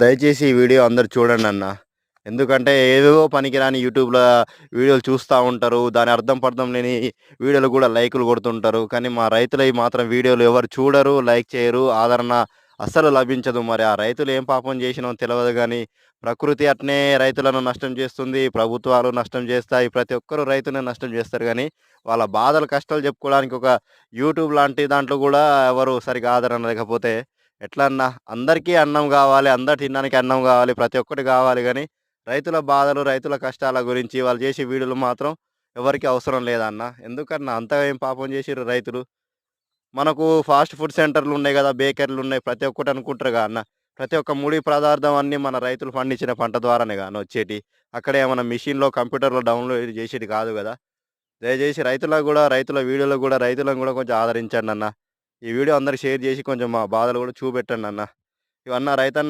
దయచేసి ఈ వీడియో అందరూ చూడండన్న. ఎందుకంటే ఏవేవో పనికిరాని యూట్యూబ్‌లో వీడియోలు చూస్తా ఉంటారు. దాని అర్థం పర్థం లేని వీడియోలు గూడా లైకులు కొడుతుంటారు. కానీ మా రైతులయి మాత్రం వీడియోలు ఎవరు చూడరు, లైక్ చేయరు, ఆదరణ అస్సలు లభించదు. మరి ఆ రైతులు ఏం పాపం చేసినో తెలవదు గానీ, ప్రకృతి అట్నే రైతులను నష్టం చేస్తుంది. ప్రభుత్వాలు నష్టం చేస్తాయి. ప్రతి ఒక్కరు రైతుని నష్టం చేస్తారు గానీ, వాళ్ళ బాధలు, కష్టాలు చెప్పుకోవడానికి ఒక యూట్యూబ్ లాంటి దాంట్లో గూడా ఎవరు సరిగ్గా ఆదరణ లేకపోతే ఎట్లా అన్నా? అందరికీ అన్నం గావాలి. అందరు తినడానికి అన్నం గావాలి. ప్రతి ఒక్కటి గావాలి గానీ, రైతుల బాధలు, రైతుల కష్టాల గురించి వాళ్ళు చేసే వీడియోలు మాత్రం ఎవరికీ అవసరం లేదన్న. ఎందుకన్నా అంతగా ఏం పాపం చేసిర్రు రైతులు? మనకు ఫాస్ట్ ఫుడ్ సెంటర్‌లున్నాయి గదా! బేకరీలున్నాయి. ప్రతి ఒక్కటి అనుకుంటారుగా అన్న. ప్రతి ఒక్క ముడి పదార్థం అన్నీ మన రైతులు పండించిన పంట ద్వారానేగా అన్న వచ్చేటియి. అక్కడ ఏమన్నా మిషన్‌లో, కంప్యూటర్‌లో డౌన్‌లోడ్ చేసేది కాదు గదా! దయచేసి రైతులకు గూడా, రైతుల వీడియోలకు గూడా రైతులను గూడా కొంచెం ఆదరించండన్న. ఈ వీడియో అందరికి షేర్ జేసి కొంచెం మా బాధలు గూడా చూపెట్టండన్న. ఇవన్న రైతన్న